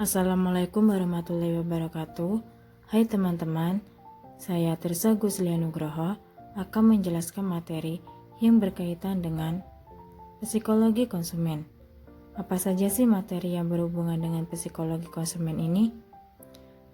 Assalamualaikum warahmatullahi wabarakatuh. Hai teman-teman, saya Tirsa Guslia Nugroho akan menjelaskan materi yang berkaitan dengan psikologi konsumen. Apa saja sih materi yang berhubungan dengan psikologi konsumen ini?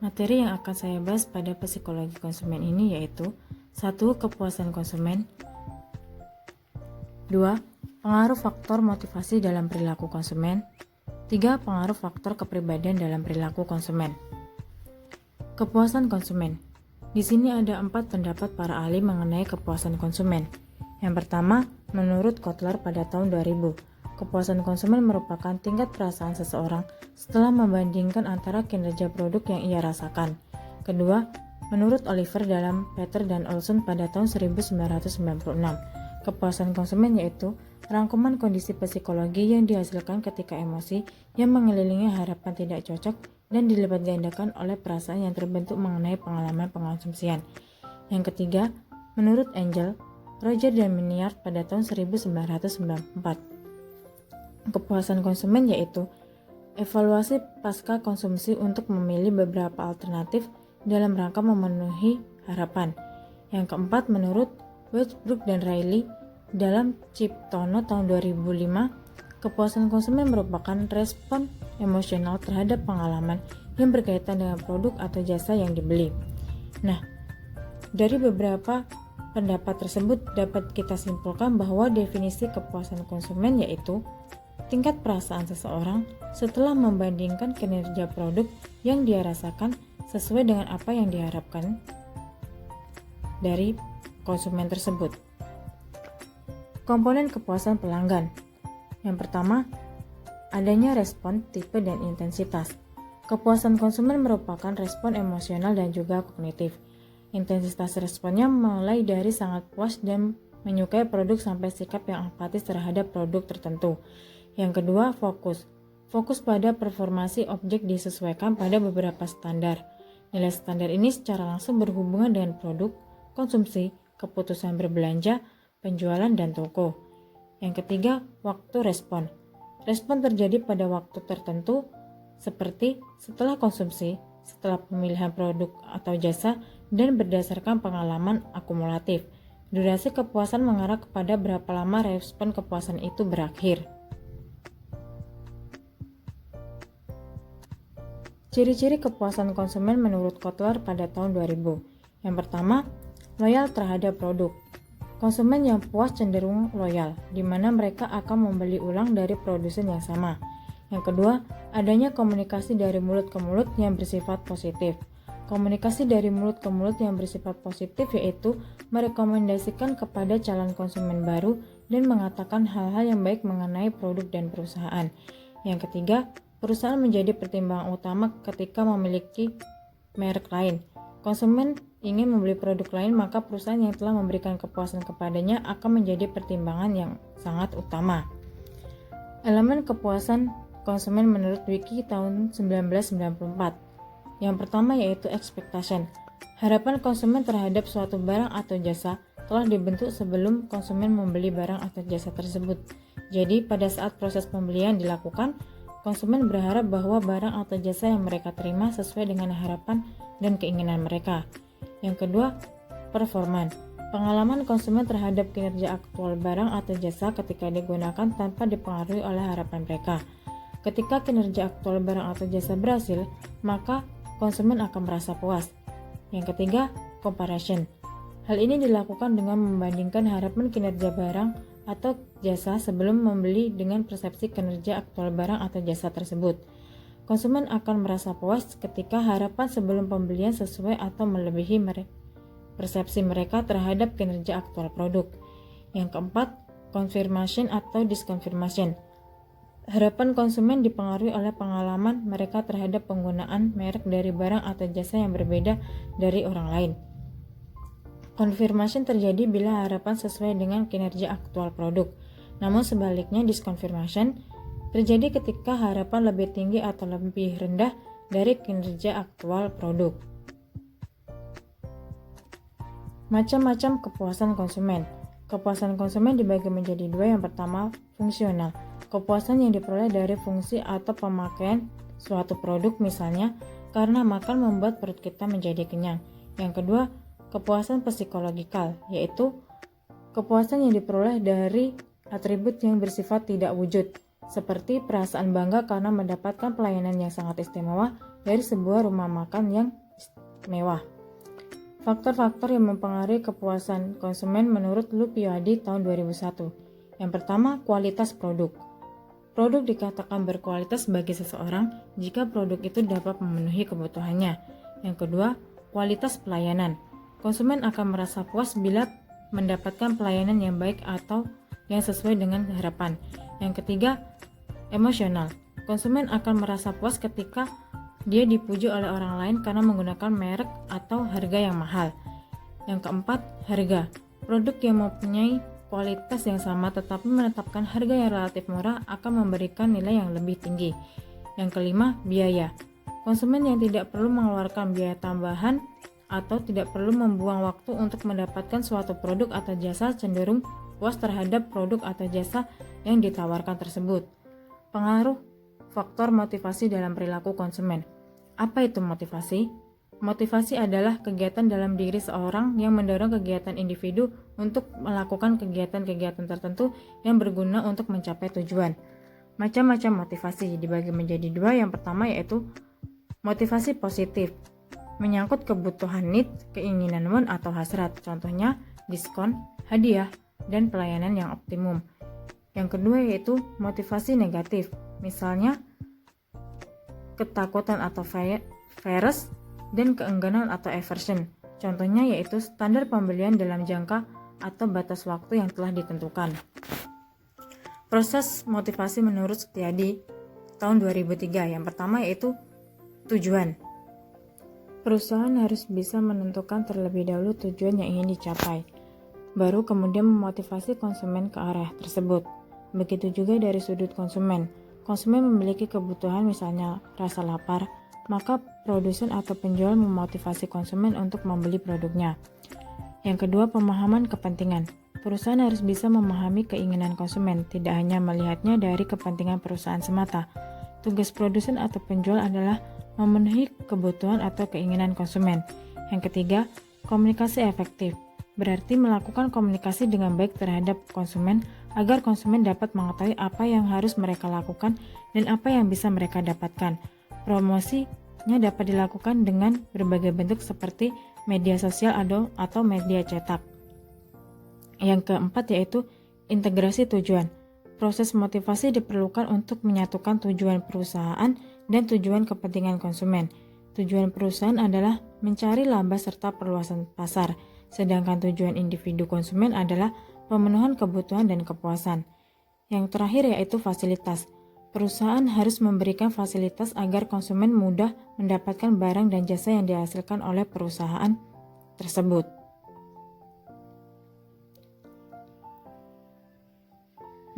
Materi yang akan saya bahas pada psikologi konsumen ini yaitu 1. Kepuasan konsumen. 2. Pengaruh faktor motivasi dalam perilaku konsumen. 3. Pengaruh faktor kepribadian dalam perilaku konsumen. Kepuasan konsumen. Di sini ada 4 pendapat para ahli mengenai kepuasan konsumen. Yang pertama, menurut Kotler pada tahun 2000, kepuasan konsumen merupakan tingkat perasaan seseorang setelah membandingkan antara kinerja produk yang ia rasakan. Kedua, menurut Oliver dalam Peter dan Olson pada tahun 1996, kepuasan konsumen yaitu rangkuman kondisi psikologi yang dihasilkan ketika emosi yang mengelilingi harapan tidak cocok dan dilipat gandakan oleh perasaan yang terbentuk mengenai pengalaman pengonsumsian. Yang ketiga, menurut Angel, Roger dan Miniard pada tahun 1994, kepuasan konsumen yaitu evaluasi pasca konsumsi untuk memilih beberapa alternatif dalam rangka memenuhi harapan. Yang keempat, menurut Westbrook dan Riley dalam Ciptono tahun 2005, kepuasan konsumen merupakan respon emosional terhadap pengalaman yang berkaitan dengan produk atau jasa yang dibeli. Nah, dari beberapa pendapat tersebut dapat kita simpulkan bahwa definisi kepuasan konsumen yaitu tingkat perasaan seseorang setelah membandingkan kinerja produk yang dia rasakan sesuai dengan apa yang diharapkan dari konsumen tersebut. Komponen kepuasan pelanggan. Yang pertama, adanya respon, tipe, dan intensitas. Kepuasan konsumen merupakan respon emosional dan juga kognitif. Intensitas responnya mulai dari sangat puas dan menyukai produk sampai sikap yang apatis terhadap produk tertentu. Yang kedua, fokus. Fokus pada performasi objek disesuaikan pada beberapa standar. Nilai standar ini secara langsung berhubungan dengan produk, konsumsi, keputusan berbelanja, penjualan, dan toko. Yang ketiga, waktu respon. Respon terjadi pada waktu tertentu seperti setelah konsumsi, setelah pemilihan produk atau jasa, dan berdasarkan pengalaman akumulatif. Durasi kepuasan mengarah kepada berapa lama respon kepuasan itu berakhir. Ciri-ciri kepuasan konsumen menurut Kotler pada tahun 2000. Yang pertama, loyal terhadap produk. Konsumen yang puas cenderung loyal, di mana mereka akan membeli ulang dari produsen yang sama. Yang kedua, adanya komunikasi dari mulut ke mulut yang bersifat positif. Komunikasi dari mulut ke mulut yang bersifat positif yaitu merekomendasikan kepada calon konsumen baru dan mengatakan hal-hal yang baik mengenai produk dan perusahaan. Yang ketiga, perusahaan menjadi pertimbangan utama ketika memiliki merek lain. Konsumen ingin membeli produk lain, maka perusahaan yang telah memberikan kepuasan kepadanya akan menjadi pertimbangan yang sangat utama. Elemen kepuasan konsumen menurut Wiki tahun 1994. Yang pertama yaitu expectation. Harapan konsumen terhadap suatu barang atau jasa telah dibentuk sebelum konsumen membeli barang atau jasa tersebut. Jadi pada saat proses pembelian dilakukan, konsumen berharap bahwa barang atau jasa yang mereka terima sesuai dengan harapan dan keinginan mereka. Yang kedua, performan. Pengalaman konsumen terhadap kinerja aktual barang atau jasa ketika digunakan tanpa dipengaruhi oleh harapan mereka. Ketika kinerja aktual barang atau jasa berhasil, maka konsumen akan merasa puas. Yang ketiga, comparison. Hal ini dilakukan dengan membandingkan harapan kinerja barang atau jasa sebelum membeli dengan persepsi kinerja aktual barang atau jasa tersebut. Konsumen akan merasa puas ketika harapan sebelum pembelian sesuai atau melebihi persepsi mereka terhadap kinerja aktual produk. Yang keempat, confirmation atau disconfirmation. Harapan konsumen dipengaruhi oleh pengalaman mereka terhadap penggunaan merek dari barang atau jasa yang berbeda dari orang lain. Confirmation terjadi bila harapan sesuai dengan kinerja aktual produk. Namun sebaliknya, disconfirmation terjadi ketika harapan lebih tinggi atau lebih rendah dari kinerja aktual produk. Macam-macam kepuasan konsumen. Kepuasan konsumen dibagi menjadi dua. Yang pertama, fungsional. Kepuasan yang diperoleh dari fungsi atau pemakaian suatu produk, misalnya karena makan membuat perut kita menjadi kenyang. Yang kedua, kepuasan psikologikal, yaitu kepuasan yang diperoleh dari atribut yang bersifat tidak wujud, seperti perasaan bangga karena mendapatkan pelayanan yang sangat istimewa dari sebuah rumah makan yang mewah. Faktor-faktor yang mempengaruhi kepuasan konsumen menurut Lupioadi tahun 2001. Yang pertama, kualitas produk. Produk dikatakan berkualitas bagi seseorang jika produk itu dapat memenuhi kebutuhannya. Yang kedua, kualitas pelayanan. Konsumen akan merasa puas bila mendapatkan pelayanan yang baik atau yang sesuai dengan harapan. Yang ketiga, emosional. Konsumen akan merasa puas ketika dia dipuji oleh orang lain karena menggunakan merek atau harga yang mahal. Yang keempat, harga. Produk yang mempunyai kualitas yang sama tetapi menetapkan harga yang relatif murah akan memberikan nilai yang lebih tinggi. Yang kelima, biaya. Konsumen yang tidak perlu mengeluarkan biaya tambahan atau tidak perlu membuang waktu untuk mendapatkan suatu produk atau jasa cenderung puas terhadap produk atau jasa yang ditawarkan tersebut. Pengaruh faktor motivasi dalam perilaku konsumen. Apa itu motivasi? Motivasi adalah kegiatan dalam diri seorang yang mendorong kegiatan individu untuk melakukan kegiatan-kegiatan tertentu yang berguna untuk mencapai tujuan. Macam-macam motivasi dibagi menjadi dua. Yang pertama yaitu motivasi positif, menyangkut kebutuhan need, keinginan want atau hasrat, contohnya diskon, hadiah, dan pelayanan yang optimum. Yang kedua yaitu motivasi negatif, misalnya ketakutan atau fears, dan keengganan atau aversion. Contohnya yaitu standar pembelian dalam jangka atau batas waktu yang telah ditentukan. Proses motivasi menurut Setiadi tahun 2003. Yang pertama yaitu tujuan. Perusahaan harus bisa menentukan terlebih dahulu tujuan yang ingin dicapai, baru kemudian memotivasi konsumen ke arah tersebut. Begitu juga dari sudut konsumen. Konsumen memiliki kebutuhan misalnya rasa lapar, maka produsen atau penjual memotivasi konsumen untuk membeli produknya. Yang kedua, pemahaman kepentingan. Perusahaan harus bisa memahami keinginan konsumen, tidak hanya melihatnya dari kepentingan perusahaan semata. Tugas produsen atau penjual adalah memenuhi kebutuhan atau keinginan konsumen. Yang ketiga, komunikasi efektif. Berarti melakukan komunikasi dengan baik terhadap konsumen agar konsumen dapat mengetahui apa yang harus mereka lakukan dan apa yang bisa mereka dapatkan. Promosinya dapat dilakukan dengan berbagai bentuk seperti media sosial atau media cetak. Yang keempat yaitu integrasi tujuan. Proses motivasi diperlukan untuk menyatukan tujuan perusahaan dan tujuan kepentingan konsumen. Tujuan perusahaan adalah mencari laba serta perluasan pasar, sedangkan tujuan individu konsumen adalah pemenuhan kebutuhan dan kepuasan. Yang terakhir yaitu fasilitas. Perusahaan harus memberikan fasilitas agar konsumen mudah mendapatkan barang dan jasa yang dihasilkan oleh perusahaan tersebut.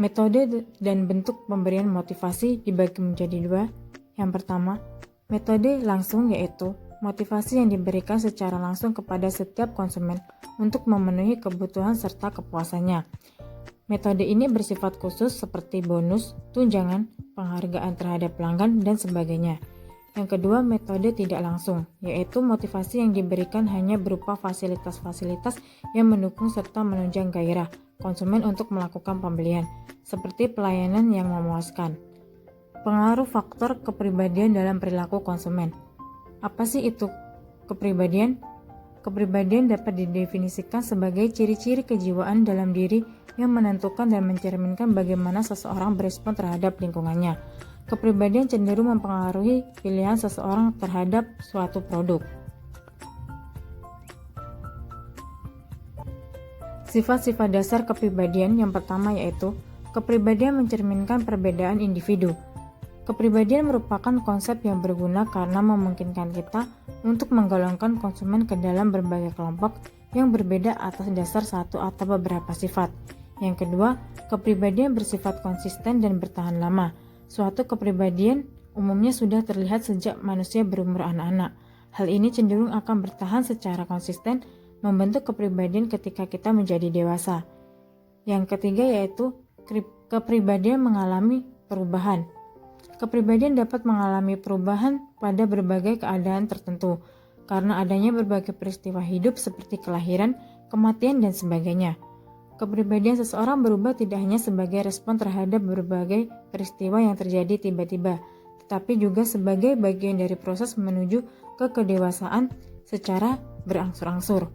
Metode dan bentuk pemberian motivasi dibagi menjadi dua. Yang pertama, metode langsung, yaitu motivasi yang diberikan secara langsung kepada setiap konsumen untuk memenuhi kebutuhan serta kepuasannya. Metode ini bersifat khusus seperti bonus, tunjangan, penghargaan terhadap pelanggan, dan sebagainya. Yang kedua, metode tidak langsung, yaitu motivasi yang diberikan hanya berupa fasilitas-fasilitas yang mendukung serta menunjang gairah konsumen untuk melakukan pembelian, seperti pelayanan yang memuaskan. Pengaruh faktor kepribadian dalam perilaku konsumen. Apa sih itu kepribadian? Kepribadian dapat didefinisikan sebagai ciri-ciri kejiwaan dalam diri yang menentukan dan mencerminkan bagaimana seseorang berespon terhadap lingkungannya. Kepribadian cenderung mempengaruhi pilihan seseorang terhadap suatu produk. Sifat-sifat dasar kepribadian yang pertama yaitu kepribadian mencerminkan perbedaan individu. Kepribadian merupakan konsep yang berguna karena memungkinkan kita untuk menggolongkan konsumen ke dalam berbagai kelompok yang berbeda atas dasar satu atau beberapa sifat. Yang kedua, kepribadian bersifat konsisten dan bertahan lama. Suatu kepribadian umumnya sudah terlihat sejak manusia berumur anak-anak. Hal ini cenderung akan bertahan secara konsisten membentuk kepribadian ketika kita menjadi dewasa. Yang ketiga yaitu kepribadian mengalami perubahan. Kepribadian dapat mengalami perubahan pada berbagai keadaan tertentu, karena adanya berbagai peristiwa hidup seperti kelahiran, kematian, dan sebagainya. Kepribadian seseorang berubah tidak hanya sebagai respon terhadap berbagai peristiwa yang terjadi tiba-tiba, tetapi juga sebagai bagian dari proses menuju ke kedewasaan secara berangsur-angsur.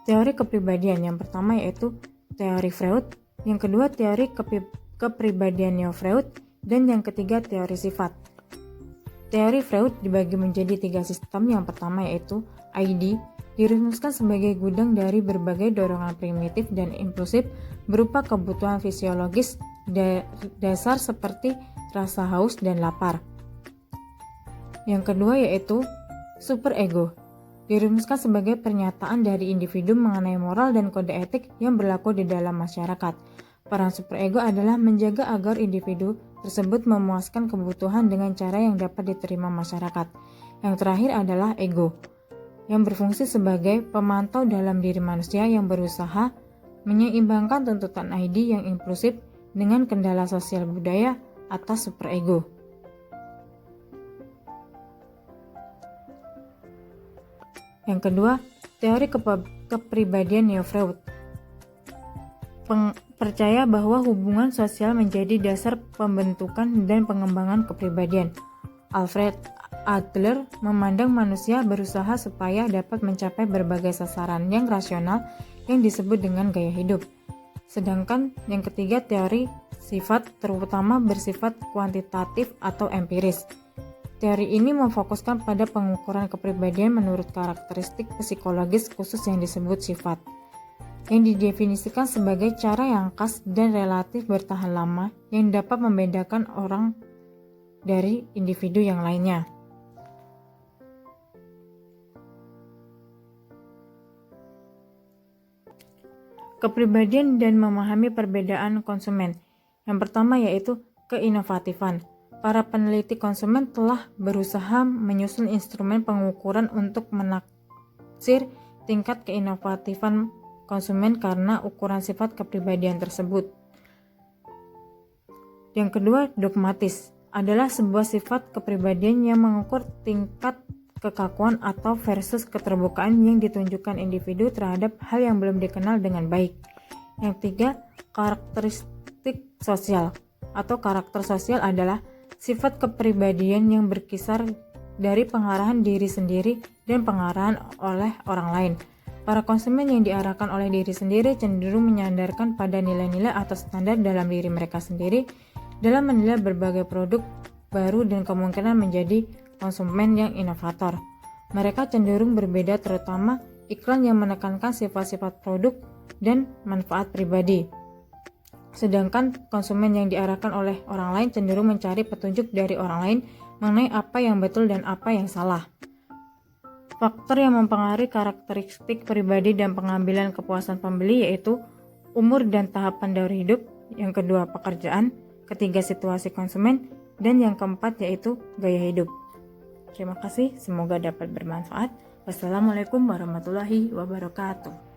Teori kepribadian yang pertama yaitu teori Freud, yang kedua teori kepribadian neo-Freud, dan yang ketiga teori sifat. Teori Freud dibagi menjadi 3 sistem. Yang pertama yaitu ID, dirumuskan sebagai gudang dari berbagai dorongan primitif dan impulsif berupa kebutuhan fisiologis dasar seperti rasa haus dan lapar. Yang kedua yaitu superego, dirumuskan sebagai pernyataan dari individu mengenai moral dan kode etik yang berlaku di dalam masyarakat. Peran superego adalah menjaga agar individu tersebut memuaskan kebutuhan dengan cara yang dapat diterima masyarakat. Yang terakhir adalah ego, yang berfungsi sebagai pemantau dalam diri manusia yang berusaha menyeimbangkan tuntutan ID yang impulsif dengan kendala sosial budaya atas superego. Yang kedua, teori kepribadian neo-Freud percaya bahwa hubungan sosial menjadi dasar pembentukan dan pengembangan kepribadian. Alfred Adler memandang manusia berusaha supaya dapat mencapai berbagai sasaran yang rasional yang disebut dengan gaya hidup. Sedangkan yang ketiga, teori sifat terutama bersifat kuantitatif atau empiris. Teori ini memfokuskan pada pengukuran kepribadian menurut karakteristik psikologis khusus yang disebut sifat, yang didefinisikan sebagai cara yang khas dan relatif bertahan lama yang dapat membedakan orang dari individu yang lainnya. Kepribadian dan memahami perbedaan konsumen. Yang pertama yaitu keinovatifan. Para peneliti konsumen telah berusaha menyusun instrumen pengukuran untuk menaksir tingkat keinovatifan konsumen karena ukuran sifat kepribadian tersebut. Yang kedua, dogmatis adalah sebuah sifat kepribadian yang mengukur tingkat kekakuan atau versus keterbukaan yang ditunjukkan individu terhadap hal yang belum dikenal dengan baik. Yang ketiga, karakteristik sosial atau karakter sosial adalah sifat kepribadian yang berkisar dari pengarahan diri sendiri dan pengarahan oleh orang lain. Para konsumen yang diarahkan oleh diri sendiri cenderung menyandarkan pada nilai-nilai atau standar dalam diri mereka sendiri dalam menilai berbagai produk baru dan kemungkinan menjadi konsumen yang inovator. Mereka cenderung berbeda, terutama iklan yang menekankan sifat-sifat produk dan manfaat pribadi. Sedangkan konsumen yang diarahkan oleh orang lain cenderung mencari petunjuk dari orang lain mengenai apa yang betul dan apa yang salah. Faktor yang mempengaruhi karakteristik pribadi dan pengambilan kepuasan pembeli yaitu umur dan tahapan dari hidup, yang kedua pekerjaan, ketiga situasi konsumen, dan yang keempat yaitu gaya hidup. Terima kasih, semoga dapat bermanfaat. Wassalamualaikum warahmatullahi wabarakatuh.